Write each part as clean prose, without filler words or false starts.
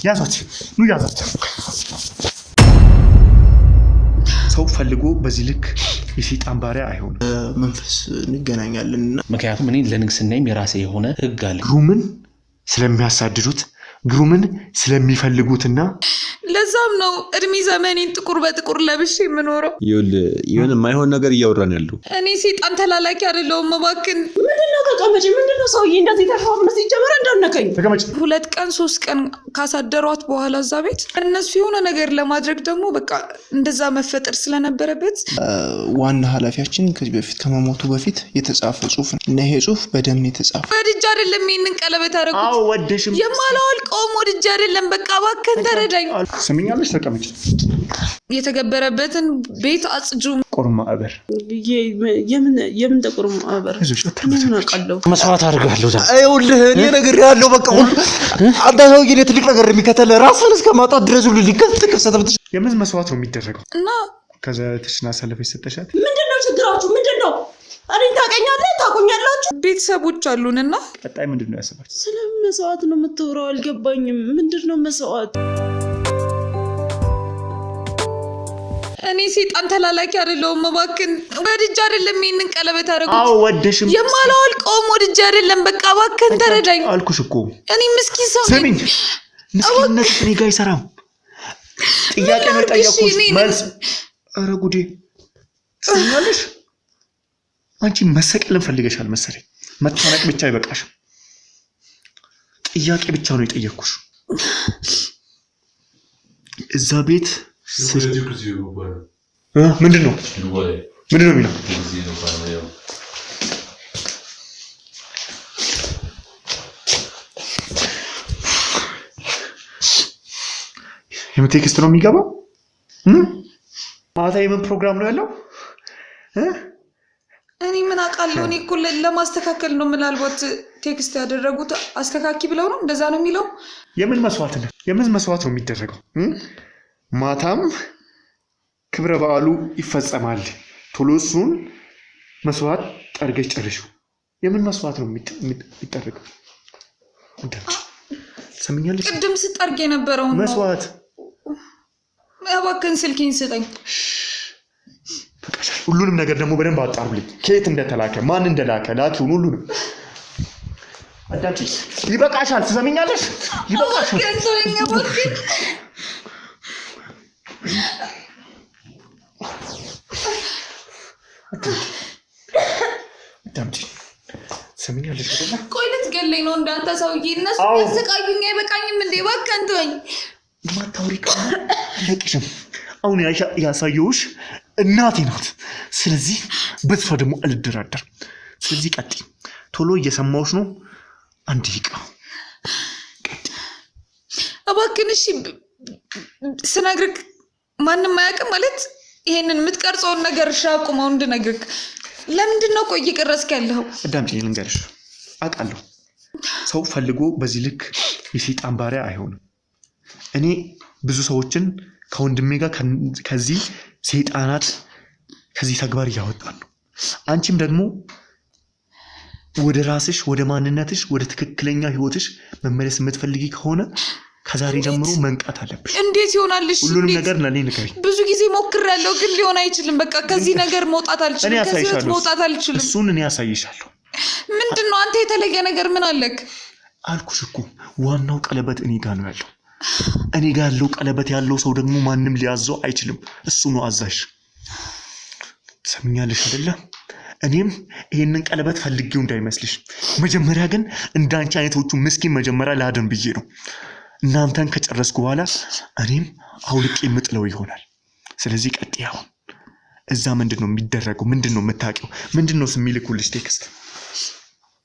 ያዟት ኑ ያዟት ሰው ፈልጎ በዚህ ልክ የሰይጣን ባሪያ አይሆንም መንፈስ እንገናኛለንና ምክንያቱም እኔ ለንግስናዬም የራሴ የሆነ ህግ አለ ግሩምን ስለሚያሳድዱት ግሩምን ስለሚፈልጉትና ለዛም ነው እድሜ ዘመኔን ጥቁር በጥቁር ለብሼ የምኖረው ይሁን የማይሆን ነገር እያወራን ያለው እኔ ሰይጣን ተላላኪ አይደለሁም እባክን ምንድነው ተቀመጪ ምንድነው ሰውዬ እንደዚህ ተፋፍነ ሲጀመር እንዳነከኝ ተቀመጪ 2 ቀን 3 ቀን ካሳደሯት በኋላ እዛ ቤት እነሱ የሆነ ነገር ለማድረግ ደግሞ በቃ እንደዛ መፈጠር ስለነበረበት ዋና ኃላፊያችን ከዚህ በፊት ከመሞቱ በፊት የተጻፈ ጽሁፍ እና ይሄ ጽሁፍ በደም የተጻፈ ወድጄ አይደለም ይሄንን ቀለበት አደረኩት አዎ ወደሽም የማላወልቀው ወድጄ አይደለም በቃ እባክን ተረዳኝ ስሚኛለሽ ተቀመጪ የተገበረበትን ቤት አጽጁ ቁርማ አበር የምን ተቆርማ አበር ምን አቀለው መስዋዕት አድርጋለሁ አይውልህ እኔ ነገር ያለው በቃ ሁሉ አንተ ሰውዬ እኔ ትልቅ ነገር የሚከተል ራስን እስከማጣት ድረስ ሁሉ ሊከሰተበት የምን መስዋዕት ነው የሚደረገው እና ከዛ ተሽና ሰለፈሽ ሰጠሻት ምንድነው ችግራችሁ ምንድነው እኔ ታውቁኛላችሁ ቤተሰቦች አሉንና ቀጣይ ምንድነው ያሰባችሁ ስለ መስዋዕት ነው የምትወራው አልገባኝም ምንድነው መስዋዕት እኔ ሰይጣን ተላላኪ አይደለሁም እባክን ወድጄ አይደለም ይሄንን ቀለበት አደረኩት አዎ ወደሽም የማላወልቀው ወድጄ አይደለም በቃ እባክን ተረዳኝ አልኩሽ እኮ እኔ ምስኪን ሰው ነኝ ምስኪንነት እኔ ጋር አይሰራም ጥያቄ ነው ጠየቅኩሽ መልስ ኧረ ጉዴ ትሰማለሽ አንቺ መሰቀልን ፈልገሻል መሰለኝ መታነቅ ብቻ አይበቃሽ ጥያቄ ብቻ ነው የጠየቅኩሽ እዛ ቤት ምንድነው የሚለው የምትክስት ነው የሚገባው ማታ የምን ፕሮግራም ነው ያለው እኔ ምን አውቃለሁ እኔ እኮ ለማስተካከል ነው ምናልባት ቴክስት ያደረጉት አስተካኪ ብለው ነው እንደዛ ነው የሚለው የምን መስዋዕት ነው የሚደረገው ማታም ክብረ በዓሉ ይፈጸማል ቶሎሱን መስዋዕት ጠርገሽ ጨርሹ የምን መስዋዕት ነው የሚደረገው ሰምኛለሽ ቅድም ስጠርግ የነበረው መስዋዕት እባክህን ስልኬን ስጠኝ ሁሉንም ነገር ደግሞ በደንብ አጣሩልኝ ከየት እንደተላከ ማን እንደላከ ላኪውን ሁሉንም አዳምጪ ይበቃሻል ትሰሚኛለሽ ይበቃሻል አዳምጪ ትሰሚኛለሽ አይደል ቆይ ልትገለኝ ነው እንዳንተ ሰውዬ እነሱ ያሰቃዩኝ አይበቃኝም እንዴ እባክህን ተወኝ ማታውሪ ለቅሽም አሁን ያሳየውሽ እናቴ ናት ስለዚህ በትፋ ደግሞ አልደራደር ስለዚህ ቀጥ ቶሎ እየሰማውሽ ነው አንድ ይቃ እባክህን እሺ ስነግርክ ማንንም አያውቅም ማለት ይሄንን የምትቀርጸውን ነገር ሻቁማው እንድነግርክ ለምንድን ነው ቆይ እየቀረስክ ያለው አዳምጪኝ ልንገርሽ አውቃለሁ ሰው ፈልጎ በዚህ ልክ የሰይጣን ባሪያ አይሆንም እኔ ብዙ ሰዎችን ከወንድሜ ጋር ከዚህ ሰይጣናት ከዚህ ተግባር ያወጣሉ አንቺም ደግሞ ወደ ራስሽ ወደ ማንነትሽ ወደ ትክክለኛ ህይወትሽ መመለስ የምትፈልጊ ከሆነ ከዛሬ ጀምሮ መንቃት አለብሽ እንዴት ይሆናልሽ ሁሉንም ነገር ለኔ ንገሪ ብዙ ጊዜ ሞክሬያለሁ ግን ሊሆን አይችልም በቃ ከዚህ ነገር መውጣት አልችልም ከዚህ መውጣት አልችልም እሱን እኔ ያሳይሻለሁ ምንድነው አንተ የተለየ ነገር ምን አለክ አልኩሽ እኮ ዋናው ቀለበት እኔ ጋር ነው ያለው እኔ ጋር ያለው ቀለበት ያለው ሰው ደግሞ ማንንም ሊያዘው አይችልም እሱ ነው አዛዥ ሰምኛለሽ አይደለ እኔም ይሄንን ቀለበት ፈልጌው እንዳይመስልሽ መጀመሪያ ግን እንዳንቺ አይነቶቹ ምስኪን መጀመሪያ ላደም ብዬ ነው እናንተን ከጨረስኩ በኋላ እኔም አውልቄ ምጥለው ይሆናል ስለዚህ ቀጥያው እዛ ምንድነው የሚደረገው ምንድነው የምታውቂው ምንድነው ስሚልኩልሽ ቴክስት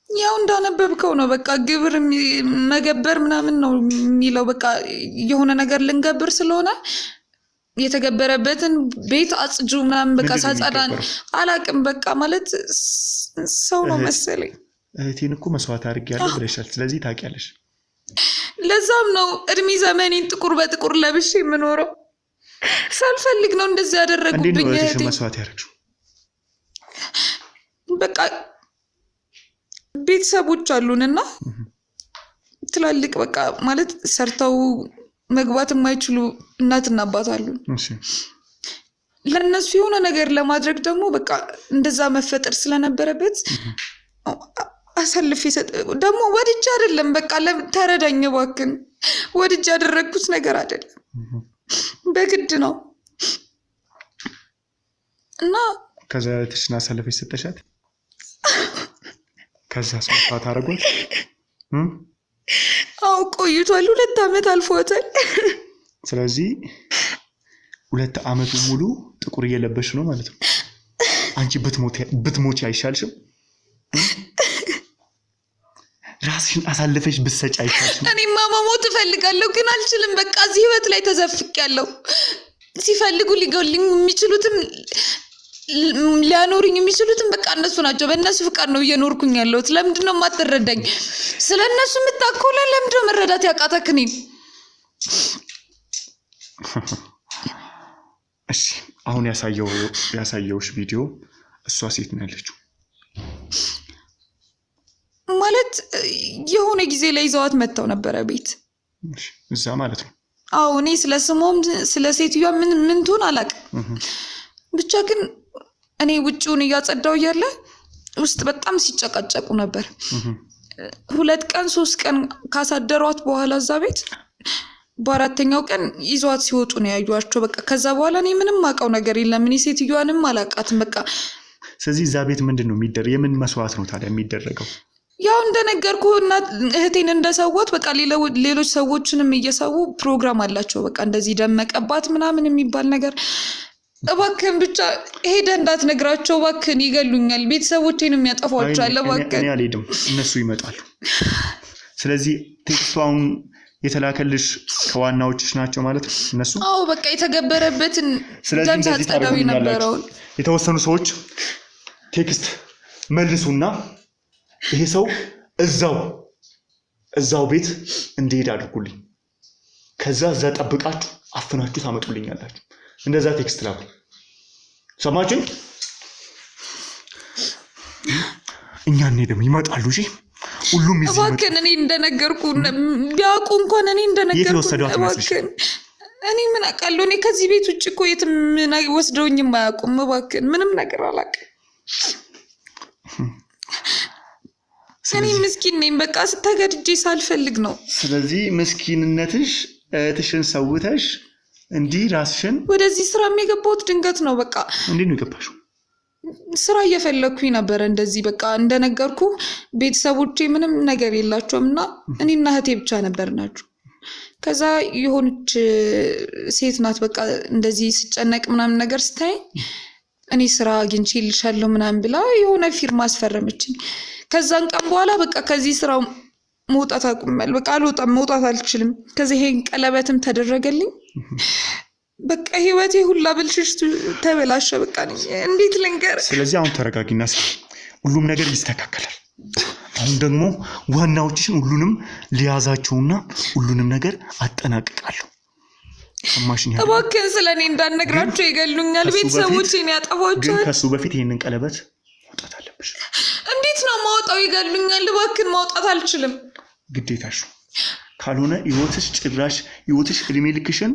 ያው እንዳነበብከው ነው በቃ ግብር መገበር ምናምን ነው የሚለው በቃ የሆነ ነገር ልንገብር ስለሆነ የተገበረበትን ቤት አጽጁ ምናምን በቃ ሳጻዳን አላቅም በቃ ማለት ሰው ነው መሰለኝ እህቴን እኮ መስዋዕት አድርጌያለሁ ብለሻል ስለዚህ ታውቂያለሽ ለዛም ነው እድሜ ዘመኔን ጥቁር በጥቁር ለብሼ የምኖረው ሳልፈልግ ነው እንደዚህ ያደረጉብኝ እህቴ መስዋዕት ያደረግሽው በቃ ቤተሰቦች አሉንና ትላልቅ በቃ ማለት ሰርተው መግባት የማይችሉ እናትና አባት አሉ። እሺ ለነሱ የሆነ ነገር ለማድረግ ደግሞ በቃ እንደዛ መፈጠር ስለነበረበት አሳልፌ ደግሞ ወድጄ አይደለም በቃ ተረዳኝ እባክህን ወድጄ ያደረግኩት ነገር አይደለም በግድ ነው እና ከዛ ትሽና አሳልፈሽ ሰጠሻት ከዛ ስማት አረጋት አው ቆይቷል 2 አመት አልፎታል ስለዚህ 2 አመት ሙሉ ጥቁር እየለበሽ ነው ማለት ነው አንቺ ብትሞቺ አይሻልሽም ራስሽን አሳልፈሽ ብትሰጪ አይሻልሽም እኔማ መሞት እፈልጋለሁ ግን አልችልም በቃ እዚህ ህይወት ላይ ተዘፍቄያለሁ ሲፈልጉ ሊገሉኝ የሚችሉትም ሊያኖሩኝ የሚችሉትም በቃ እነሱ ናቸው በእነሱ ፍቃድ ነው እየኖርኩኝ ያለሁት ለምንድን ነው የማትረዳኝ ስለነሱ የምታኮለ ለምንድን ነው መረዳት ያቃተክኝ እሺ አሁን ያሳየውሽ ቪዲዮ እሷ ሴት ነው ያለችው ማለት የሆነ ጊዜ ላይ ይዘዋት መጣው ነበር ቤት እዛ ማለት ነው አው እኔ ስለስሞም ስለሴትዩ ምን ትሆን አላውቅም ብቻ ግን እኔ ውጪውን ያጸዳው ያለ ውስጥ በጣም ሲጨቃጨቁ ነበር 2 ቀን 3 ቀን ካሳደሯት በኋላ እዛ ቤት በአራተኛው ቀን ይዟት ሲወጡ ነው ያዩዋቸው በቃ ከዛ በኋላ እኔ ምንም ማቀው ነገር የለም እኔ ሴትዮዋንም አላቃትም በቃ ስለዚህ እዛ ቤት ምንድነው የሚደረገው የምን መስዋዕት ነው ታዲያ የሚደረገው ያው እንደነገርኩ እና እህቴን እንደሰውት በቃ ሌሎች ሰዎችንም እየሰው ፕሮግራም አላቸው በቃ እንደዚህ ደመቀባት ምናምን የሚባል ነገር እባክህን ብቻ ሄደ እንዳትነግራቸው እባክህን ይገሉኛል ቤተሰቦቼንም ያጠፋቸዋል እባክህን እኔ አልሄድም እነሱ ይመጣሉ ስለዚህ ቴክስቷን የተላከልሽ ከዋናዎችሽ ናቸው ማለት ነው እነሱ አዎ በቃ የተገበረበትን ደም ሳጸዳው የነበረው የተወሰኑ ሰዎች ቴክስት መልሱና ይሄ ሰው እዛው ቤት እንዲሄድ አድርጉልኝ ከዛ እዛ ጠብቃችሁ አፍናችሁ ታመጡልኛላችሁ እንደዛ ቴክስት ላኩ ሰማችሁ እኛን ደግሞ ይመጣሉ እሺ ሁሉም ይዘው እባክህን እኔ እንደነገርኩ ቢያውቁ እንኳን እኔ እንደነገርኩ እባክህን እኔ ምን አውቃለሁ እኔ ከዚህ ቤት ውጭ እኮ የትም ወስደውኝ የማያውቁም እባክህን ምንም ነገር አላውቅም እኔ ምስኪን ነኝ በቃ ስተገድጄ ሳልፈልግ ነው ስለዚህ ምስኪንነትሽ እህትሽን ሰውተሽ እንዲ ራስሽን ወደዚህ ስራ የሚገባውት ድንገት ነው በቃ እንዴ ነው የገባሽው ስራ እየፈለኩኝ ነበር እንደዚህ በቃ እንደነገርኩ ቤተሰቦቼ ምንም ነገር የላቸውምና እኔና እህቴ ብቻ ነበርናችሁ ከዛ የሆነች ሴት ናት በቃ እንደዚህ ሲጨነቅ ምናምን ነገር ስታይ እኔ ስራ አግኝቼልሻለሁ ምናምን ብላ የሆነ ፊርማ አስፈረመችኝ ከዛን ቀን በኋላ በቃ ከዚህ ስራው መውጣት አቁመል በቃ አልወጣም መውጣት አልችልም ከዚህ ይሄን ቀለበትም ተደረገልኝ በቃ ህይወቴ ሁላ ብልሽሽ ተበላሸ በቃ እንዴት ልንገር ስለዚህ አሁን ተረጋጊና ሁሉም ነገር ይስተካከላል አሁን ደግሞ ዋናዎችሽን ሁሉንም ሊያዛቸውና ሁሉንም ነገር አጠናቅቃለሁ ሰማሽኝ እባክህን ስለኔ እንዳነግራቸው ይገሉኛል ቤተሰቦቼን ያጠፋቸዋል ግን ከሱ በፊት ይሄንን ቀለበት ማውጣት አለብሽ እንዴት ነው ማውጣው ይገሉኛል እባክህን ማውጣት አልችልም ግዴታሽ ካልሆነ ህይወትሽ እድሜ ልክሽን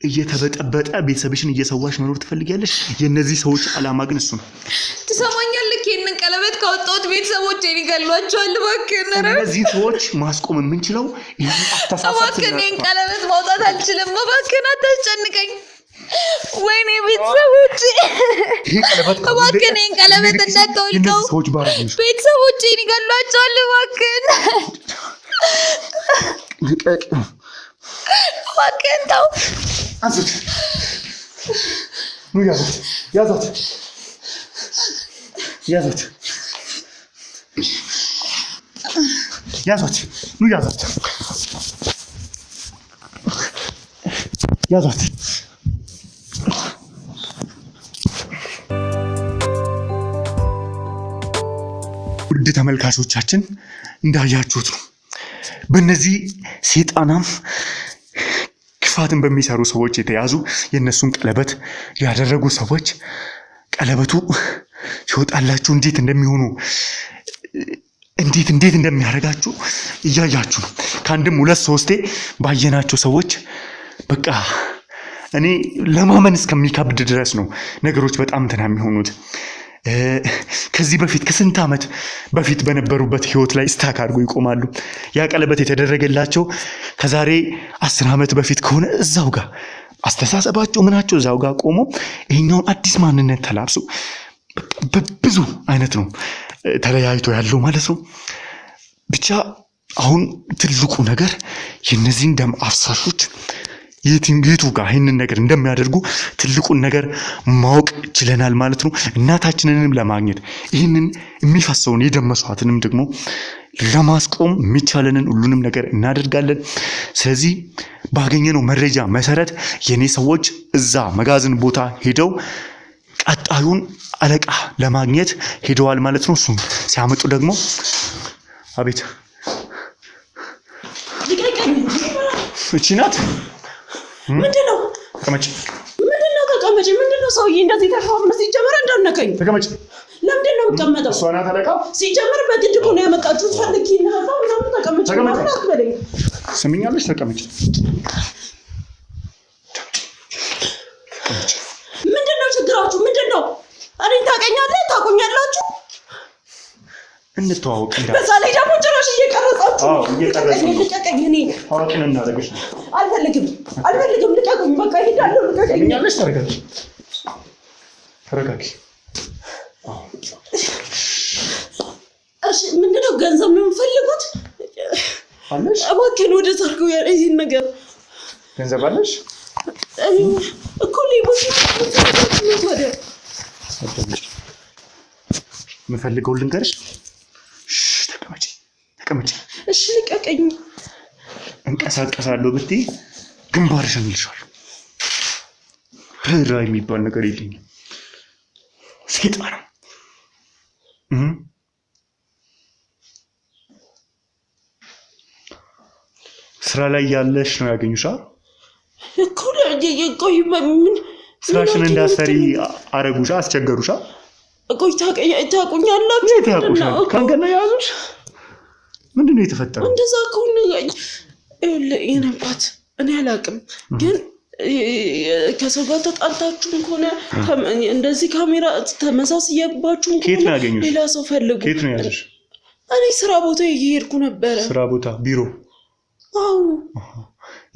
እየተበጠበጠ ቤተሰብሽን እየሰዋሽ መኖር ትፈልጊያለሽ የነዚህ ሰዎች አላማ ግን እሱ ነው ትሰማኛለህ ይሄንን ቀለበት ካወጣሁት ቤተሰቦቼን ይገሏቸዋል እባክህን እነዚህ ሰዎች ማስቆም የምንችለው ይሄን አስተሳሰብ እባክህን ይሄን ቀለበት ማውጣት አልችልም እባክህን አታስጨንቀኝ ወይኔ ቤተሰቦቼ እባክህን ይሄን ቀለበት እንዳታወልቀው ቤተሰቦቼን ይገሏቸዋል እባክህን እባክህን ተው አንሱት ኑ ያዛት ኑ ያዛት ውድ ተመልካቾቻችን እንዳያችሁት ነው በእነዚህ ሴጣናም ክፋትን በሚሰሩ ሰዎች የተያዙ የነሱን ቀለበት ያደረጉ ሰዎች ቀለበቱ ሲወጣላችሁ እንዴት እንደሚሆኑ እንዴት እንደሚያደርጋችሁ እያያችሁ ነው። ከአንድም 2-3 ባየናቸው ሰዎች በቃ እኔ ለማመን እስከሚከብድ ድረስ ነው ነገሮች በጣም እንትና የሚሆኑት። ከዚህ በፊት ከስንት ዓመት በፊት በነበሩበት ህይወት ላይ ስታክ አድርጎ ይቆማሉ። ያ ቀለበት የተደረገላቸው ከዛሬ 10 ዓመት በፊት ከሆነ እዛው ጋር አስተሳሰባቸው ምናቸው እዛው ጋር ቆሞ ይሄኛውን አዲስ ማንነት ተላብሶ በብዙ አይነት ነው ተለያይቶ ያለው ማለት ነው። ብቻ አሁን ትልቁ ነገር የነዚህን ደም አፍሳሾች የቱ ጋር ይህንን ነገር እንደሚያደርጉ ትልቁን ነገር ማወቅ ችለናል ማለት ነው። እናታችንንም ለማግኘት ይህንን የሚፈሰውን የደም መስዋዕትንም ደግሞ ለማስቆም የሚቻለንን ሁሉንም ነገር እናደርጋለን። ስለዚህ ባገኘነው መረጃ መሰረት የኔ ሰዎች እዛ መጋዘን ቦታ ሄደው ቀጣዩን አለቃ ለማግኘት ሄደዋል ማለት ነው። እሱን ሲያመጡ ደግሞ አቤት እቺ ናት። ምንድነው? ተቀመጭ። ምንድነው? ተቀመጭ። ምንድነው? ሰውዬ እንደዚህ ተፋፍነ ሲጀመር እንዳነከኝ። ተቀመጭ። ለምንድን ነው የምቀመጠው? እሷ ናት አለቃ። ሲጀመር በግድ እኮ ነው ያመጣችሁት። ፈልጊና ምናምን ተቀመጭ። አትበለኝ። ስሚኛለሽ? ተቀመጭ። ምንድነው ችግራችሁ? ምንድነው? እኔን ታውቀኛለህ? ታውቁኛላችሁ? እንተዋወቅ እንዳ በዛ ላይ ደግሞ ጭራሽ እየቀረጻችሁ። ልቀቀኝ። እኔ አውቄን እናደርግሽ ነው። አልፈልግም። ልቀቁኝ። በቃ ሄዳለሁ። ልቀቀኝ። ስሚኛለሽ? ተረጋጊ። እሺ፣ ምንድነው? ገንዘብ ነው የምፈልጉት? አለሽ? እባክህን ወደ ታርገው ያለ ይሄን ነገር ገንዘብ አለሽ እኮ ሌቦች ነው ታዲያ። የምፈልገውን ልንገርሽ። ተቀመጪ። እሺ፣ ልቀቀኝ። እንቀሳቀሳለሁ ብትይ ግንባርሽን እልሻለሁ። ራ የሚባል ነገር የለኝም። ሴጣን ነው። ስራ ላይ ያለሽ ነው ያገኙሻ እኮ ቆይ ምን ስራሽን እንዳሰሪ አረጉሻ? አስቸገሩሻ? ቆይ ታውቁኛላችሁ? ታውቁሻል? ካንገና ያዙሽ? ምንድነው የተፈጠረው? እንደዛ ከሆነ የነባት እኔ አላውቅም፣ ግን ከሰው ጋር ተጣልታችሁም ከሆነ እንደዚህ ካሜራ ተመሳስየባችሁም ከሆነ ሌላ ሰው ፈልጉ። ከየት ነው ያዘሽ? እኔ ስራ ቦታ እየሄድኩ ነበረ። ስራ ቦታ? ቢሮ? አዎ።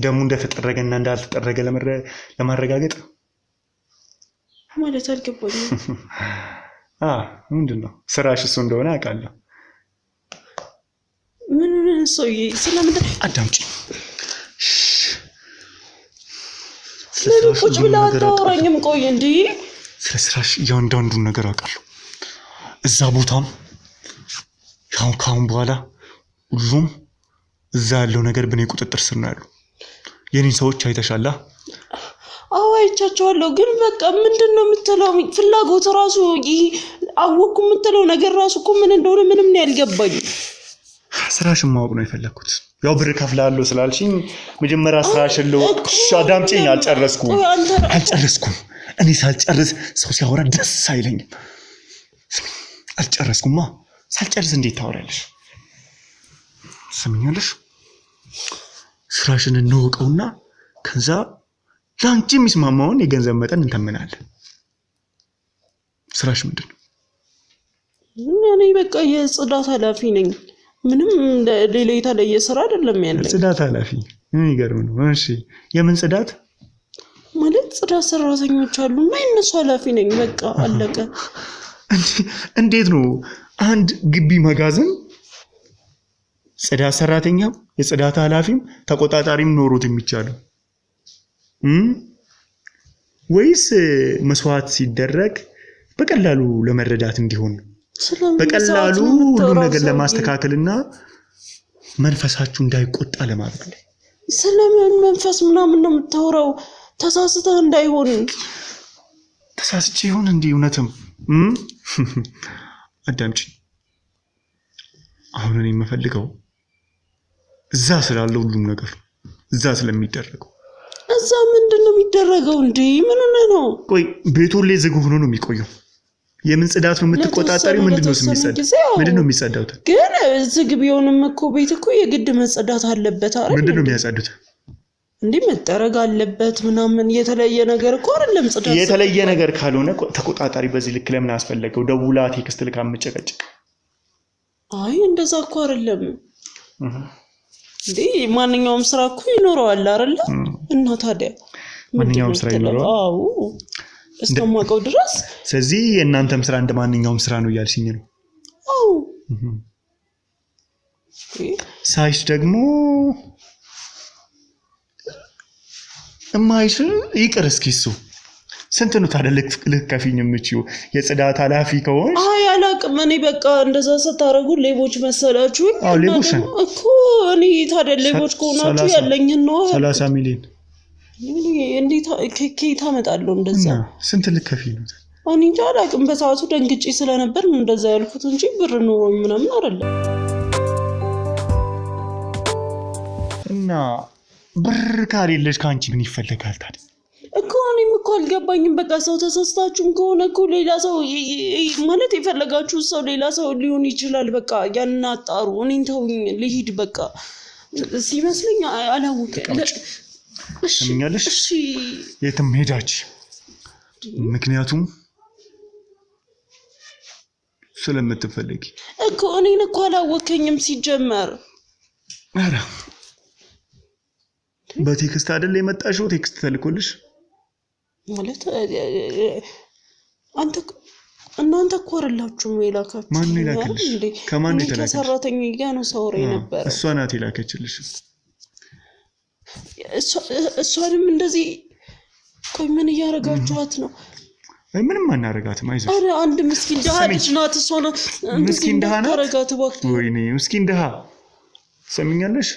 ደሙ እንደተጠረገና እንዳልተጠረገ ለማረጋገጥ ማለት አልገባኝም። ምንድነው ስራሽ? እሱ እንደሆነ አውቃለሁ። ምን ሰውዬ ስለምንድን አዳምጪ። ለምን ቁጭ ብለህ አታወራኝም? ቆይ እንዴ ስለ ስራሽ እያንዳንዱን ነገር አውቃለሁ። እዛ ቦታም ካሁን በኋላ ሁሉም እዛ ያለው ነገር በኔ ቁጥጥር ስር ነው ያለው። የኔን ሰዎች አይተሻላ? አዎ አይቻቸዋለሁ። ግን በቃ ምንድነው የምትለው? ፍላጎት ራሱ አወኩ የምትለው ነገር ራሱ እኮ ምን እንደሆነ ምንም ነው ያልገባኝ። ስራሽን ማወቅ ነው የፈለኩት። ያው ብር ከፍላለሁ ስላልሽኝ መጀመሪያ ስራሽን አዳምጪኝ። አልጨረስኩም። እኔ ሳልጨርስ ሰው ሲያወራ ደስ አይለኝም። አልጨረስኩማ። ሳልጨርስ እንዴት ታወራለሽ? ሰምኛለሽ? ስራሽን እንወቀውና ከዛ ላንቺ የሚስማማውን የገንዘብ መጠን እንተምናለን። ስራሽ ምንድነው? እኔ በቃ የጽዳት ኃላፊ ነኝ። ምንም ሌላ የተለየ ስራ አይደለም ያለኝ። ጽዳት ኃላፊ? የሚገርም ነው። እሺ የምን ጽዳት ማለት? ጽዳት ሰራተኞች አሉና የነሱ ኃላፊ ነኝ። በቃ አለቀ። እንዴት ነው አንድ ግቢ መጋዘን ጽዳት ሰራተኛም የጽዳት ኃላፊም ተቆጣጣሪም ኖሮት የሚቻለው? ወይስ መስዋዕት ሲደረግ በቀላሉ ለመረዳት እንዲሆን በቀላሉ ሁሉ ነገር ለማስተካከልና መንፈሳችሁ እንዳይቆጣ ለማድረግ? ስለምን መንፈስ ምናምን ነው የምታወራው? ተሳስተህ እንዳይሆን። ተሳስቼ ይሆን እንዴ? እውነትም አዳምጪኝ። አሁን እኔ የምፈልገው እዛ ስላለው ሁሉም ነገር እዛ ስለሚደረገው። እዛ ምንድነው የሚደረገው እንዴ? ምን ነው? ቆይ ቤቱ ላይ ዝግ ሆኖ ነው የሚቆየው? የምን ጽዳት ነው የምትቆጣጠሪው? ምንድነው የሚጸዳው? ግን ዝግ ቢሆንም እኮ ቤት እኮ የግድ መጸዳት አለበት አይደል? ምንድነው የሚያጸዱት? እንዴ መጠረግ አለበት ምናምን የተለየ ነገር እኮ አይደለም ጽዳት። የተለየ ነገር ካልሆነ ተቆጣጣሪ በዚህ ልክ ለምን አስፈለገው? ደውላ ቴክስት ልካ መጨቀጭቅ? አይ እንደዛ እኮ አይደለም እንዴ ማንኛውም ስራ እኮ ይኖረዋል አይደል? እና ታዲያ ማንኛውም ስራ ይኖረዋል? አዎ እስከማውቀው ድረስ። ስለዚህ የእናንተም ስራ እንደ ማንኛውም ስራ ነው እያልሽኝ ነው? አዎ ሳይሽ ደግሞ እማይሽ ይቅር እስኪ እሱ ስንት ነው ታዲያ ልትከፊኝ የምችው? የጽዳት ኃላፊ ከሆንሽ አይ አላቅም እኔ በቃ እንደዛ ስታረጉ ሌቦች መሰላችሁ? አዎ ሌቦች እኮ እኔ ታዲያ ሌቦች ከሆናችሁ ያለኝን ነው 30 ሚሊዮን እንዴት ከየት አመጣለሁ እንደዛ? ስንት ልትከፊኝ ነው? እኔ እንጃ አላቅም። በሰዓቱ ደንግጬ ስለነበር ነው እንደዛ ያልኩት እንጂ ብር ነው ምናምን አይደለም። እና ብር ካሌለሽ ካንቺ ምን ይፈልጋል ታዲያ? እኮ እኔም እኮ አልገባኝም። በቃ ሰው ተሳስታችሁም ከሆነ እኮ ሌላ ሰው ማለት የፈለጋችሁ ሰው ሌላ ሰው ሊሆን ይችላል። በቃ ያንን አጣሩ። እኔን ተውኝ ልሂድ በቃ ሲመስለኝ አላውቅም። ሰምኛለሽ? የትም ሄዳች። ምክንያቱም ስለምትፈልጊ እኮ እኔን እኮ አላወከኝም ሲጀመር። አረ በቴክስት አይደል የመጣሽው? ቴክስት ተልኮልሽ ማለት እናንተ እኮ አይደላችሁም የላካችሁ? ማን ነው የላከልሽ? ከማን ነው የተላከልሽ? ከሰራተኛዬ ጋር ነው ሳወራ ነበር። እሷ ናት የላከችልሽ? እሷንም እንደዚህ ቆይ ምን እያረጋችኋት ነው? ምንም አናረጋትም። አይዞሽ። አረ አንድ ምስኪን ደሃ ልጅ ናት። እሷ ነው ምስኪን ደሃ ናት። ታረጋት እባክህ። ወይኔ ምስኪን ደሃ። ሰምኛለሽ?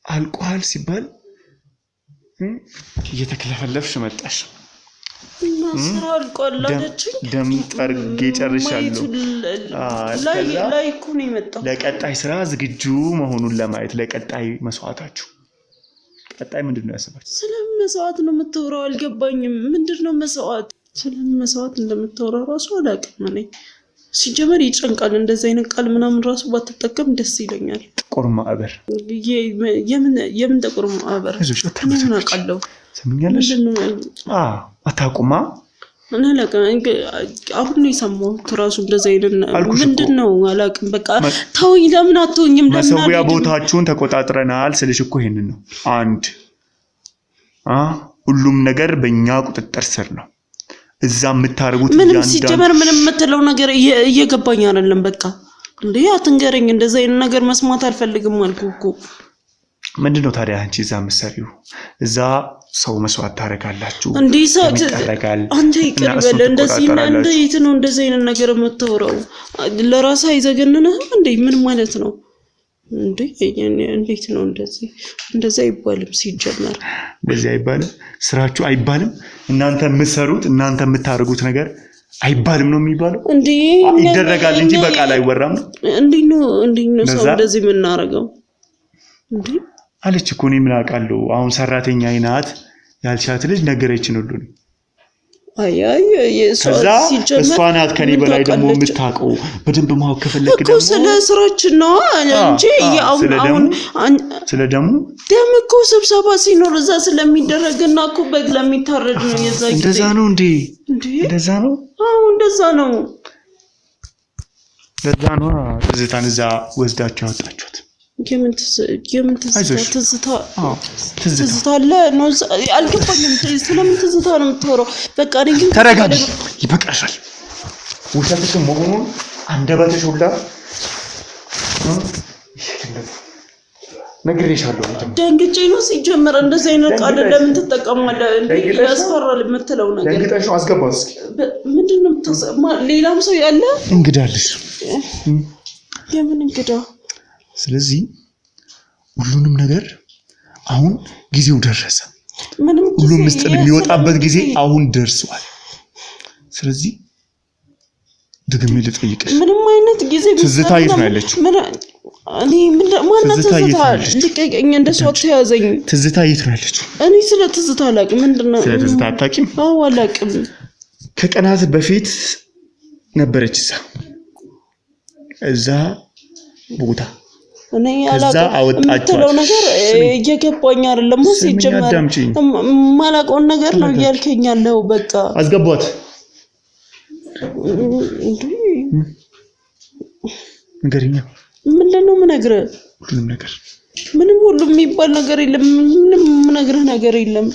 አልቋል ሲባል እየተከለፈለፍሽ መጣሽ። እና ስራ አልቋል አለችኝ። ደም ጠርጌ ጨርሻለሁ። ላይ እኮ ነው የመጣው። ለቀጣይ ስራ ዝግጁ መሆኑን ለማየት ለቀጣይ መስዋዕታችሁ። ቀጣይ ምንድነው ያሰባችሁ? ስለምን መስዋዕት ነው የምትወራው? አልገባኝም። ምንድነው መስዋዕት? ስለምን መስዋዕት እንደምትወራው ራሱ አላውቅም እኔ። ሲጀመር ይጨንቃል። እንደዛ አይነት ቃል ምናምን ራሱ ባትጠቀም ደስ ይለኛል። ጥቁር ማዕበር። የምን ጥቁር ማዕበር? ምን አውቃለሁ። ሰምኛለሽ? አታውቁማ? እኔ አላውቅም። አሁን ነው የሰማሁት ራሱ እንደዛ አይነት ምንድነው አላውቅም። በቃ ተውኝ። ለምን አትሆኝም? መሰዊያ ቦታችሁን ተቆጣጥረናል ስልሽ እኮ ይሄንን ነው። አንድ ሁሉም ነገር በእኛ ቁጥጥር ስር ነው። እዛ የምታርጉት ምንም ሲጀመር ምንም የምትለው ነገር እየገባኝ አይደለም። በቃ እንዴ አትንገረኝ። እንደዛ አይነት ነገር መስማት አልፈልግም አልኩህ እኮ። ምንድነው ታዲያ አንቺ እዛ መሰሪው? እዛ ሰው መስዋዕት ታረጋላችሁ እንዴ? ታረጋል አንተ ይቅር በል። እንደዚህ እንዴት ነው እንደዚህ አይነት ነገር የምትወራው? ለራስ አይዘገንንህም እንዴ? ምን ማለት ነው እንዴ? እንዴት ነው እንደዛ አይባልም። ሲጀመር እንደዚህ አይባልም። ስራችሁ አይባልም። እናንተ የምትሰሩት እናንተ የምታረጉት ነገር አይባልም ነው የሚባለው እንዴ? ይደረጋል እንጂ በቃል አይወራም። እንዴ ነው ሰው እንደዚህ የምናረጋው እንዴ? አለች እኮ እኔ ምን አውቃለሁ። አሁን ሰራተኛ አይናት ያልሻት ልጅ ነገረችን ሁሉ ነው። አይ እሷ ናት ከኔ በላይ ደግሞ የምታውቀው። በደንብ ማወቅ ከፈለክ ደግሞ ስለ ስራችን ነው እንጂ ስለ ደሙ እኮ ስብሰባ ሲኖር እዛ ስለሚደረግና እኮ በግ ለሚታረድ ነው። የዛ ጊዜ እንደዛ ነው እንዴ? እንደዛ ነው። አዎ እንደዛ ነው። ለዛ ነው ትዝታን እዛ ወስዳችሁ ያወጣችሁት። የምን ትዝታ አለ ነው? አልገባኝም። ስለምን ትዝታ ነው የምትወራው? በቃ እኔ ግን ተረጋጊ፣ ይበቃሻል። ውሸትሽ መሆኑን አንደበትሽ ሁላ ነግሬሻለሁ። ደንግጬ ነው ሲጀመር። እንደዚህ አይነት ቃል ለምን ትጠቀማለህ? ያስፈራል የምትለው ነገር ደንግጠሽ ነው። አስገባው እስኪ። ምንድነው ሌላም ሰው ያለ እንግዳልሽ? የምን እንግዳ? ስለዚህ ሁሉንም ነገር አሁን ጊዜው ደረሰ። ሁሉም ምስጢር የሚወጣበት ጊዜ አሁን ደርሷል። ስለዚህ ደግሜ ልጠይቅሽ፣ ምንም አይነት ጊዜ ትዝታ የት ነው ያለችው? እኔ ማን ትዝታ? ልቀቀኝ፣ እንደሱ አትያዘኝ። ትዝታ የት ነው ያለችው? እኔ ስለ ትዝታ አላውቅም። ምንድነው? ስለ ትዝታ አታውቂም? አዎ አላውቅም። ከቀናት በፊት ነበረች እዛ ቦታ እኔ አላውቅም ነገር እየገባኝ አይደለም ሲጀመር ማላውቀውን ነገር ነው እያልከኝ ያለው በቃ አስገቧት ነገርኛ ምንድነው የምነግርህ ምንም ሁሉም የሚባል ነገር የለም ምንም የምነግርህ ነገር የለም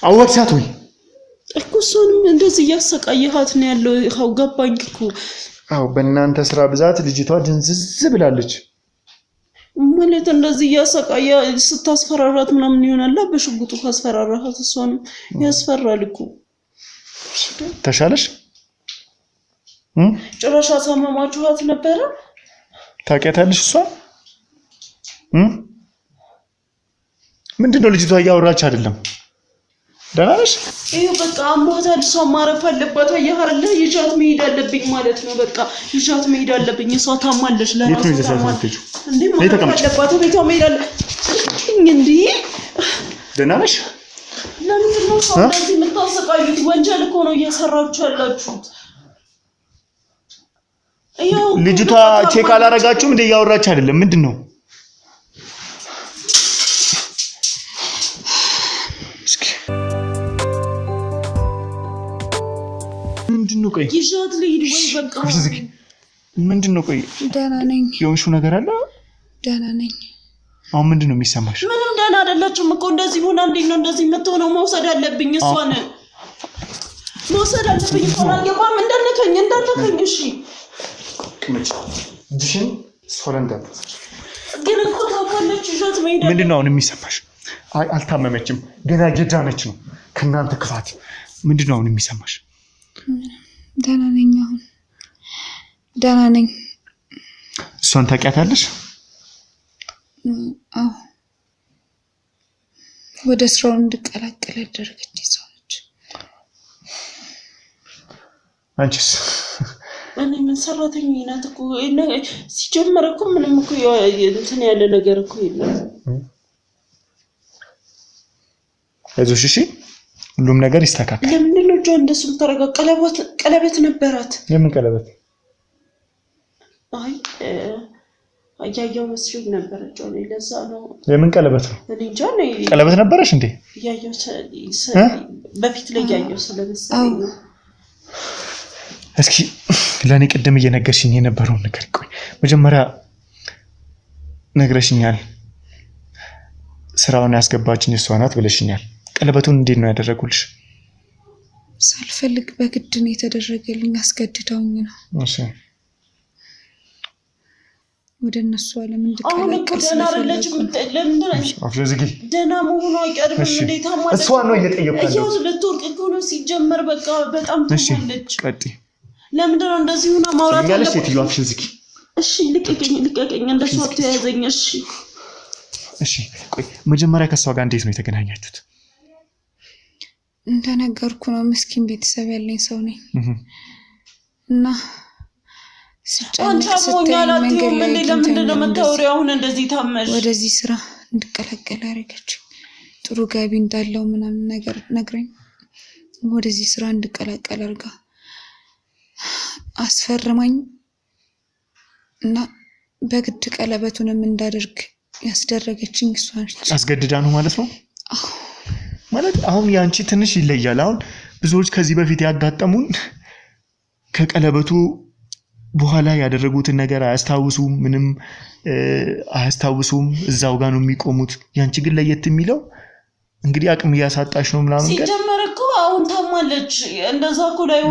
አወቅሻት ወይ እኮ እሱንም እንደዚህ እያሰቃየሃት ነው ያለው ይኸው ገባኝ እኮ አዎ በእናንተ ስራ ብዛት ልጅቷ ድንዝዝ ብላለች ማለት እንደዚህ እያሰቃየ ስታስፈራራት ምናምን ይሆናል በሽጉጡ ካስፈራራሃት እሷን ያስፈራል እኮ ተሻለሽ ጭራሽ አሳመማችኋት ነበረ ታውቂያታለሽ እሷ ምንድነው ልጅቷ እያወራች አይደለም ደህና ነሽ ይሄ በቃ አሟታል እሷ ማረፍ አለባት ያያርለ ይጃት መሄድ አለብኝ ማለት ነው በቃ ይጃት መሄድ አለብኝ እሷ ታማለሽ ለራሷ ታማለች እንዴ ማለት አለባት ቤቷ መሄድ አለብኝ እንዴ ደህና ነሽ ለምን ነው ሰው እንደዚህ የምታሰቃዩት ወንጀል እኮ ነው እየሰራችሁ ያላችሁት ልጅቷ ቼክ አላረጋችሁም እንደ ያወራች አይደለም ምንድነው ምንድነው ቆይ ይሻት ልሂድ ወይ በቃ ምንድነው ቆይ ደህና ነኝ የሆንሽው ነገር አለ ደህና ነኝ አሁን ምንድነው የሚሰማሽ ምንም ደህና አይደለችም እኮ እንደዚህ ሆና እንዴት ነው እንደዚህ የምትሆነው መውሰድ አለብኝ እሷን መውሰድ አለብኝ እሷን አልገባም እንዳልከኝ እሺ ቅመጭ ዲሽን ሶለንዳት ግን እኮ ታውቃለች ይሻት መሄድ ምንድነው አሁን የሚሰማሽ አይ አልታመመችም ገና ገዳነች ነው ከናንተ ክፋት ምንድነው አሁን የሚሰማሽ ደህና ነኝ አሁን ደህና ነኝ እሷን ታውቂያታለሽ አዎ ወደ ስራው እንድቀላቀል ያደረገች ሰው ነች አንቺስ እኔ ምን ሰራተኛ ናት እኮ ሲጀመር እኮ ምንም እኮ እንትን ያለ ነገር እኮ የለም አይዞሽ እሺ ሁሉም ነገር ይስተካከል ለምን ነው ጆን እንደሱ ተረጋ ቀለበት ነበራት የምን ቀለበት አይ አያያው መስሎኝ ነበር ጆን ለዛ ነው የምን ቀለበት ነው እኔ ጆን ቀለበት ነበርሽ እንዴ ያያው በፊት ላይ ያያው ስለመሰለኝ ነው እስኪ ለኔ ቅድም እየነገርሽኝ የነበረው ነገር ቆይ መጀመሪያ ነግረሽኛል ስራውን ያስገባችኝ እሷ ናት ብለሽኛል ቀለበቱን እንዴት ነው ያደረጉልሽ ሳልፈልግ በግድ ነው የተደረገልኝ አስገድደውኝ ነው እሺ ወደ እነሱ ዓለም እንድቀላቀል አሁን እኮ ደህና አይደለችም ለምን አፍለዝጊ ደህና መሆኗ አይቀርም እንዴት አማለች እሷ ነው እየጠየቅኩት ያው ለትወርቅ እኮ ነው ሲጀመር በቃ በጣም ተማለች ቀጥ ለምን ነው እንደዚህ ሆና ማውራት ያለሽ የትዩ አፍለዝጊ እሺ ልቀቀኝ እንደሱ አትያዘኝ እሺ ቆይ መጀመሪያ ከሷ ጋር እንዴት ነው የተገናኛችሁት እንደነገርኩ ነው ምስኪን ቤተሰብ ያለኝ ሰው ነኝ እና አንቻሞኛል አትዩም እንዴ ለምንድነው መታወሪያው አሁን እንደዚህ ታመሽ ወደዚህ ስራ እንድቀላቀል አረጋች ጥሩ ገቢ እንዳለው ምናምን ነገር ነግረኝ ወደዚህ ስራ እንድቀላቀል አርጋ አስፈርማኝ እና በግድ ቀለበቱንም እንዳደርግ ያስደረገችኝ እሷ ነች አስገድዳ ነው ማለት ነው ማለት አሁን ያንቺ ትንሽ ይለያል አሁን ብዙዎች ከዚህ በፊት ያጋጠሙን ከቀለበቱ በኋላ ያደረጉትን ነገር አያስታውሱም ምንም አያስታውሱም እዛው ጋር ነው የሚቆሙት ያንቺ ግን ለየት የሚለው እንግዲህ አቅም ያሳጣሽ ነው ምናምን ሲጀመር እኮ አሁን ታማለች እንደዛ እኮ ላይ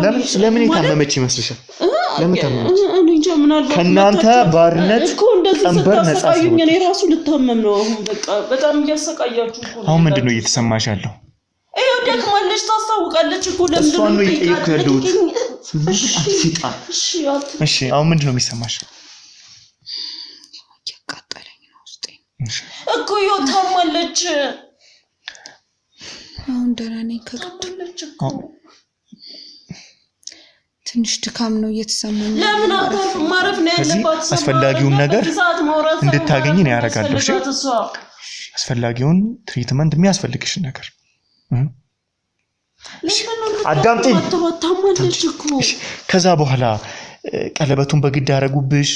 ለምን ታመመች ይመስልሻል ለምን ታመመች እኔ እንጃ ምናልባት ከናንተ ባርነት እኮ እንደዚህ ተሰቃዩኝ እኔ ራሱ ልታመም ነው አሁን በቃ በጣም እያሰቃያችሁ እኮ አሁን ምንድነው እየተሰማሽ ያለው ደክማለች ታስታውቃለች እኮ ለምንድነው ነው እየጠየኩ ያለሁት እሺ አሁን ምንድነው የሚሰማሽ ያቃጠለኝ ነው ውስጤ እኮ ታማለች አሁን ደህና ነኝ ከቀደመች እኮ ትንሽ ድካም ነው እየተሰማኝ። ለምን አታርፍ? ማረፍ ነው ያለባት። አስፈላጊውን ነገር እንድታገኝ ነው ያደርጋለሁ። እሺ አስፈላጊውን ትሪትመንት የሚያስፈልግሽን ነገር አዳምጪኝ። ከዛ በኋላ ቀለበቱን በግድ ያደረጉብሽ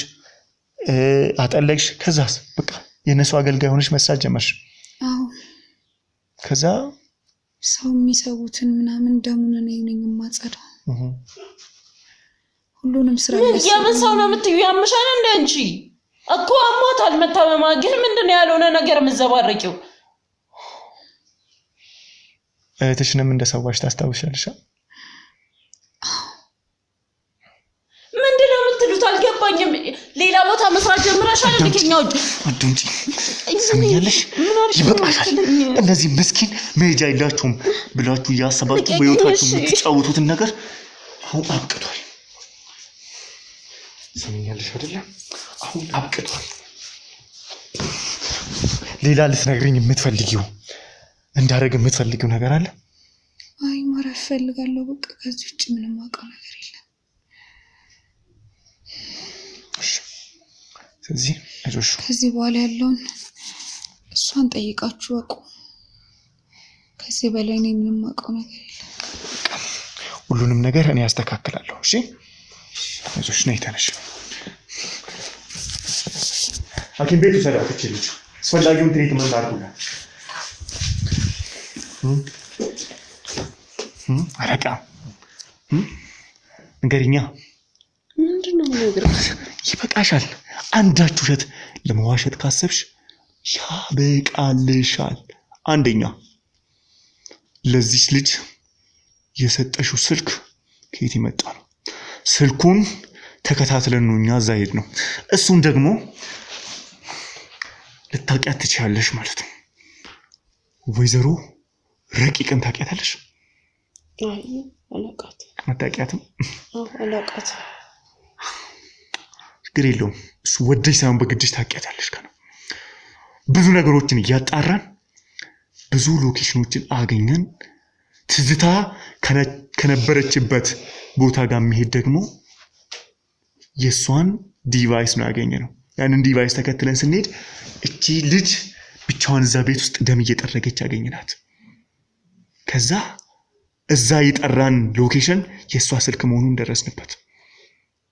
አጠለቅሽ። ከዛስ በቃ የነሱ አገልጋይ ሆነሽ መስራት ጀመርሽ። አዎ ከዛ ሰው የሚሰውትን ምናምን ደሙን እኔ ነኝ የማጸዳው። ሁሉንም ስራ የምን ሰው ነው የምትዩ? ያምሻል እንደ አንቺ እኮ አሟታል። መታመማ ግን ምንድነው ያልሆነ ነገር የምትዘባረቂው? እህትሽንም እንደሰዋሽ ታስታውሻለሽ? ምንድነው የምትሉት? አልገባኝም። ሌላ ቦታ መስራት ጀምረሻል? ለከኛው አዱንጂ ሰምኛለሽ? ይበቃሻል። እነዚህ ምስኪን መሄጃ የላችሁም ብላችሁ እያሰባችሁ በህይወታችሁ የምትጫወቱትን ነገር አሁን አብቅቷል። ሰምኛለሽ አይደለ? አሁን አብቅቷል። ሌላ ልትነግሪኝ የምትፈልጊው እንዳደረግ የምትፈልጊው ነገር አለ? አይ ማረፍ ፈልጋለሁ። በቃ ከዚህ ውጭ ምንም አውቀው ነገር የለም። ስለዚህ አይዞሽ። ከዚህ በኋላ ያለውን እሷን ጠይቃችሁ ወቁ። ከዚህ በላይ እኔ ምንም አውቀው ነገር የለም። ሁሉንም ነገር እኔ ያስተካክላለሁ። እሺ አይዞሽ። ነይ ተነሽ። ሐኪም ቤቱ ሰዳትች ልጅ አስፈላጊውን ትሪትመንት አድርጉላት። አረቃ ንገሪኛ። ምንድነው ነገር? ይበቃሻል። አንዳች ውሸት ለመዋሸት ካሰብሽ ያበቃልሻል። አንደኛ ለዚህ ልጅ የሰጠሽው ስልክ ከየት ይመጣ ነው? ስልኩን ተከታትለን ነው እኛ እዛ ሄድ ነው። እሱን ደግሞ ልታውቂያት ትችያለሽ ማለት ነው። ወይዘሮ ረቂቅን ታውቂያታለሽ? አይ አላውቃት። አታውቂያትም? አዎ አላውቃት። ችግር የለውም። እሱ ወደሽ ሳይሆን በግድሽ ታውቂያታለሽ። ብዙ ነገሮችን እያጣራን ብዙ ሎኬሽኖችን አገኘን። ትዝታ ከነበረችበት ቦታ ጋር መሄድ ደግሞ የሷን ዲቫይስ ነው ያገኘነው። ያንን ዲቫይስ ተከትለን ስንሄድ እቺ ልጅ ብቻዋን እዛ ቤት ውስጥ ደም እየጠረገች ያገኘናት። ከዛ እዛ የጠራን ሎኬሽን የሷ ስልክ መሆኑን ደረስንበት።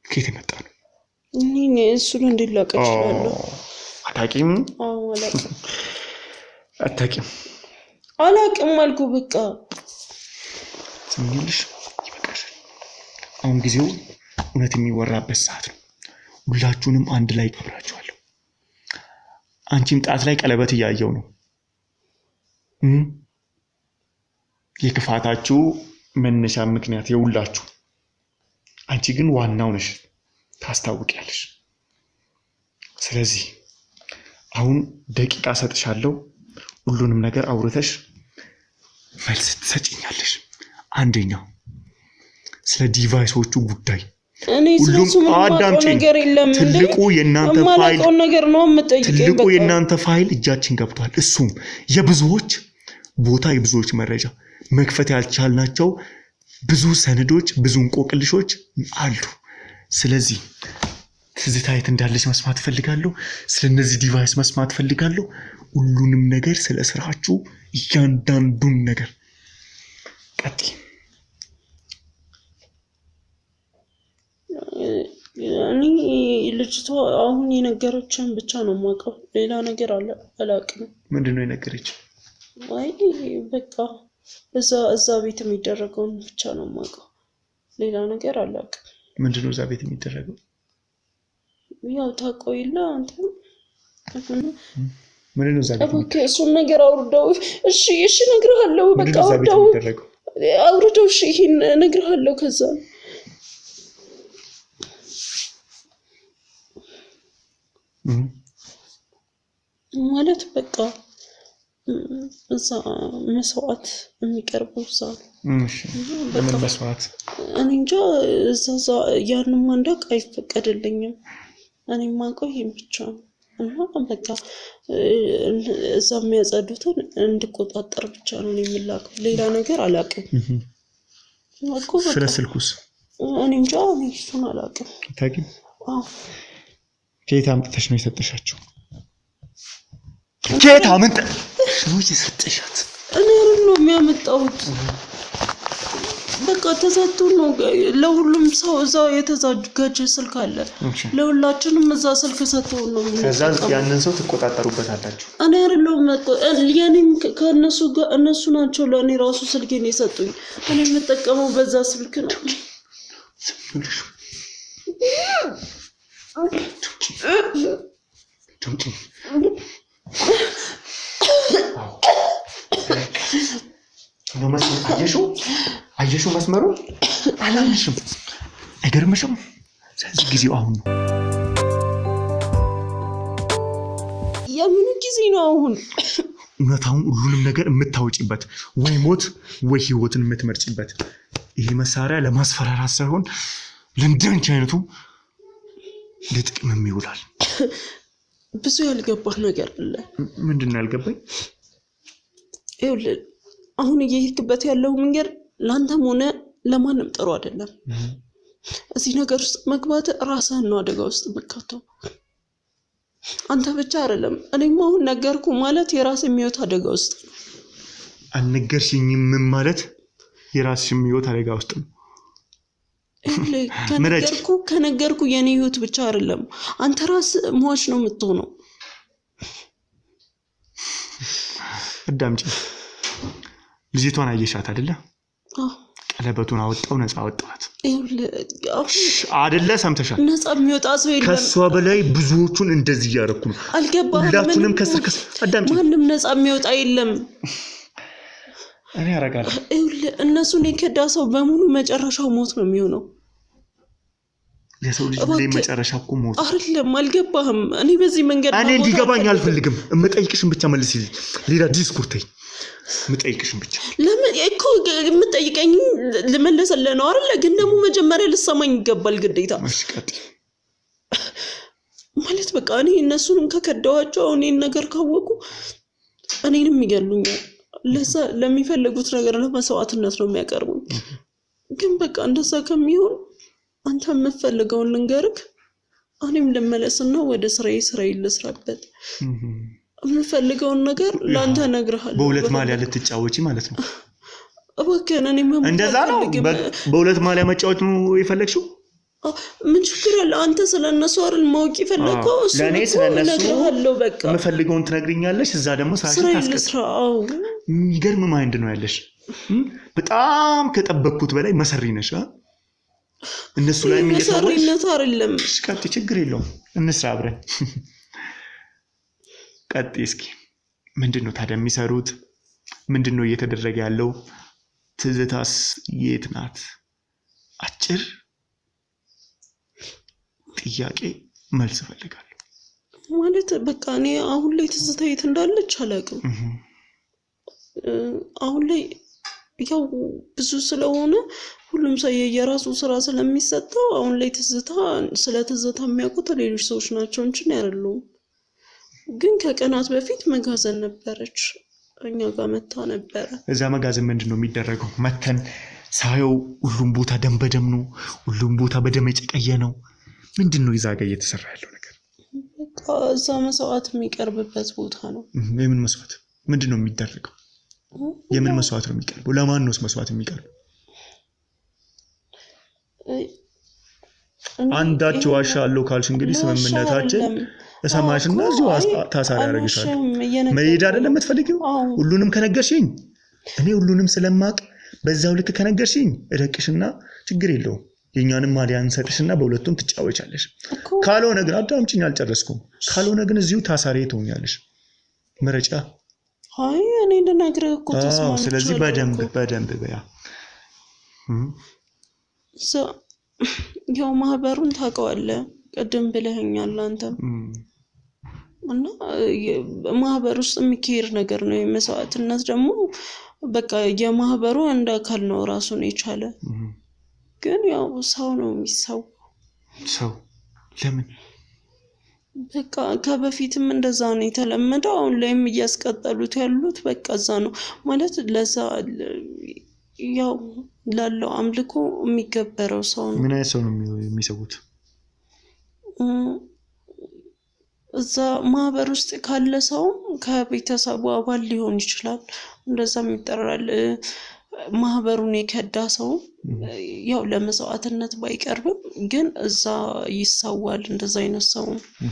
ከየት የመጣ ነው? እኔ እሱን እንድላቀ ይችላል። አታውቂም? አዎ አላውቅም። አታውቂም? አላውቅም አልኩ። በቃ ሰምኝልሽ፣ ይበቃሻል። አሁን ጊዜው እውነት የሚወራበት ሰዓት ነው። ሁላችሁንም አንድ ላይ ቀብራችኋለሁ። አንቺም ጣት ላይ ቀለበት እያየው ነው። የክፋታችሁ መነሻ ምክንያት የሁላችሁ። አንቺ ግን ዋናው ነሽ፣ ታስታውቂያለሽ። ስለዚህ አሁን ደቂቃ ሰጥሻለሁ። ሁሉንም ነገር አውርተሽ መልስ ትሰጪኛለሽ። አንደኛው ስለ ዲቫይሶቹ ጉዳይ ሁሉም አዳምጪኝ። ትልቁ የእናንተ ፋይል ነገር ነው የምጠይቀኝ። ትልቁ የእናንተ ፋይል እጃችን ገብቷል። እሱም የብዙዎች ቦታ፣ የብዙዎች መረጃ መክፈት ያልቻልናቸው ብዙ ሰነዶች፣ ብዙ እንቆቅልሾች አሉ። ስለዚህ ትዝታ የት እንዳለች መስማት ፈልጋለሁ። ስለነዚህ ዲቫይስ መስማት ፈልጋለሁ። ሁሉንም ነገር፣ ስለ ስራችሁ እያንዳንዱን ነገር ቀጥይ። እኔ ልጅቷ አሁን የነገረችን ብቻ ነው የማውቀው። ሌላ ነገር አላውቅም። ምንድነው የነገረችን? አይ በቃ እዛ ቤት የሚደረገውን ብቻ ነው የማውቀው። ሌላ ነገር አላውቅም። ምንድነው እዛ ቤት የሚደረገው? ያው ታቆይላ አንተ ምንድነው እዛ ቤት? ኦኬ እሱን ነገር አውርደው። እሺ እነግርሃለሁ። በቃ አውርደው። እሺ ይሄን እነግርሃለሁ። ከዛ ማለት በቃ እዛ መስዋዕት የሚቀርበው እዛ ነው። ለምን መስዋዕት? እኔ እንጃ። እዛ ያንን ማንዳቅ አይፈቀድልኝም። እኔ የማውቀው ይሄን ብቻ ነው። እና በቃ እዛ የሚያጸዱትን እንድቆጣጠር ብቻ ነው የምላከው። ሌላ ነገር አላውቅም። ስለ ስልኩስ? እኔ እንጃ እሱን አላውቅም። ታውቂም? አዎ። ከየት አምጥተሽ ነው የሰጠሻቸው? ከየት አምጥተሽ ነው የሰጠሻት? እኔ ነው የሚያመጣውት። በቃ ተሰጥቶ ነው ለሁሉም ሰው እዛ የተዘጋጀ ስልክ አለ። ለሁላችንም እዛ ስልክ ሰጥተው ነው ከዛ ያንን ሰው ትቆጣጠሩበታላችሁ። እኔ አይደለሁም የኔም ከእነሱ ጋር እነሱ ናቸው ለእኔ ራሱ ስልኬን የሰጡኝ። እኔ የምጠቀመው በዛ ስልክ ነው። አየሽው መስመሩ አላልሽም? አይገርምሽም? ስለዚህ ጊዜው አሁን ነው። የምን ጊዜ ነው አሁን? እውነታውን ሁሉንም ነገር የምታወጪበት ወይ ሞት ወይ ህይወትን የምትመርጪበት። ይሄ መሳሪያ ለማስፈራራት ሳይሆን ለእንደንቺ አይነቱ ለጥቅምም ይውላል። ብዙ ያልገባህ ነገር አለ። ምንድን ነው ያልገባኝ? ይኸውልህ አሁን እየሄድክበት ያለው መንገድ ለአንተም ሆነ ለማንም ጥሩ አይደለም። እዚህ ነገር ውስጥ መግባት ራስህን ነው አደጋ ውስጥ መካተው። አንተ ብቻ አይደለም እኔም አሁን ነገርኩ ማለት የራስህ ህይወት አደጋ ውስጥ ነው። አልነገርሽኝም ማለት የራስሽ ህይወት አደጋ ውስጥ ነው። ከነገርኩ የኔ ህይወት ብቻ አይደለም አንተ ራስህ ሟች ነው የምትሆነው። አዳምጪ። ልጅቷን አየሻት አይደለ? ቀለበቱን አወጣው፣ ነፃ አወጣት አይደለ? ሰምተሻል? ነፃ የሚወጣ ሰው የለም። ከሷ በላይ ብዙዎቹን እንደዚህ እያደረኩ ነው። አልገባህም? ሁላችንም ከስር አዳምጪ። ማንም ነፃ የሚወጣ የለም። እኔ አረጋለሁ። እነሱን የከዳ ሰው በሙሉ መጨረሻው ሞት ነው የሚሆነው። የሰው ልጅ ላይ መጨረሻው እኮ ሞት አይደለም። አልገባህም? እኔ በዚህ መንገድ እኔ እንዲገባኝ አልፈልግም። እምጠይቅሽን ብቻ መልስልኝ። ሌላ ዲስኩር ተይ። እምጠይቅሽን ብቻ። ለምን እኮ የምጠይቀኝ ልመለስልህ ነው አይደል? ግን ደግሞ መጀመሪያ ልሰማኝ ይገባል ግዴታ። እሺ ቀጥይ። ማለት በቃ እኔ እነሱንም ከከዳዋቸው እኔን ነገር ካወቁ እኔንም ይገሉኛል። ለዛ ለሚፈልጉት ነገር ለመስዋዕትነት ነው የሚያቀርቡኝ። ግን በቃ እንደዛ ከሚሆን አንተ የምትፈልገውን ልንገርክ፣ እኔም ልመለስና ወደ ስራዬ ልስራበት። የምፈልገውን ነገር ላንተ ነግርሃለሁ። በሁለት ማሊያ ልትጫወቺ ማለት ነው? እባክህ እኔ ምን እንደዛ ነው? በሁለት ማሊያ መጫወት ነው የፈለግሽው? ምን ችግር አለ? አንተ ስለነሱ አይደል ማወቅ የፈለከው? ለኔ ስለነሱ በቃ የምፈልገውን ትነግሪኛለሽ። እዛ ደግሞ ስራዬ ልስራው። የሚገርም ማይንድ ነው ያለሽ። በጣም ከጠበቅኩት በላይ መሰሪ ነሽ። እነሱ ላይ መሰሪነት አይደለም። ቀጥይ፣ ችግር የለውም እንስራ አብረን። ቀጥይ እስኪ። ምንድነው ታዲያ የሚሰሩት? ምንድነው እየተደረገ ያለው? ትዝታስ የት ናት? አጭር ጥያቄ መልስ ፈልጋለሁ። ማለት በቃ እኔ አሁን ላይ ትዝታ የት እንዳለች አላውቅም። አሁን ላይ ያው ብዙ ስለሆነ ሁሉም ሰው የራሱ ስራ ስለሚሰጠው አሁን ላይ ስለ ትዝታ የሚያውቁት ሌሎች ሰዎች ናቸው እንጂ አይደሉም። ግን ከቀናት በፊት መጋዘን ነበረች፣ እኛ ጋር መታ ነበረ። እዛ መጋዘን ምንድነው የሚደረገው? መተን ሳየው ሁሉም ቦታ ደም በደም ነው። ሁሉም ቦታ በደም የጨቀየ ነው። ምንድነው ይዛ ጋር እየተሰራ ያለው ነገር? በቃ እዛ መስዋዕት የሚቀርብበት ቦታ ነው። የምን መስዋዕት? ምንድነው የሚደረገው? የምን መስዋዕት ነው የሚቀርበው? ለማን ነው መስዋዕት የሚቀርበው? አንዳች ዋሻ አለው ካልሽ እንግዲህ ስምምነታችን እሰማሽና እዚሁ ታሳሪ ያደርግሻለሁ። መሄድ አይደለም የምትፈልጊው? ሁሉንም ከነገርሽኝ እኔ ሁሉንም ስለማቅ በዛው ልክ ከነገርሽኝ እደቅሽና ችግር የለውም የኛንም ማሊያን ሰጥሽና በሁለቱም ትጫወቻለሽ። ካልሆነ ግን አዳምጪኝ፣ አልጨረስኩም። ካልሆነ ግን እዚሁ ታሳሪ ትሆኛለሽ። መረጫ አይ እኔ እንደነገርኩ እኮ ተስማምቻለሁ። ስለዚህ በደንብ በያ ያው ማህበሩን ታውቀዋለህ፣ ቅድም ብለኸኛል አንተም። እና ማህበር ውስጥ የሚካሄድ ነገር ነው የመስዋዕትነት ደግሞ በቃ የማህበሩ አንድ አካል ነው ራሱን የቻለ። ግን ያው ሰው ነው የሚሰው ሰው ለምን በቃ ከበፊትም እንደዛ ነው የተለመደው። አሁን ላይም እያስቀጠሉት ያሉት በቃ እዛ ነው ማለት ለዛ ያው ላለው አምልኮ የሚገበረው ሰው ነው። ምን አይነት ሰው ነው የሚሰውት? እዛ ማህበር ውስጥ ካለ ሰው ከቤተሰቡ አባል ሊሆን ይችላል። እንደዛም ይጠራል። ማህበሩን የከዳ ሰው ያው ለመስዋዕትነት ባይቀርብም ግን እዛ ይሰዋል። እንደዛ አይነት ሰው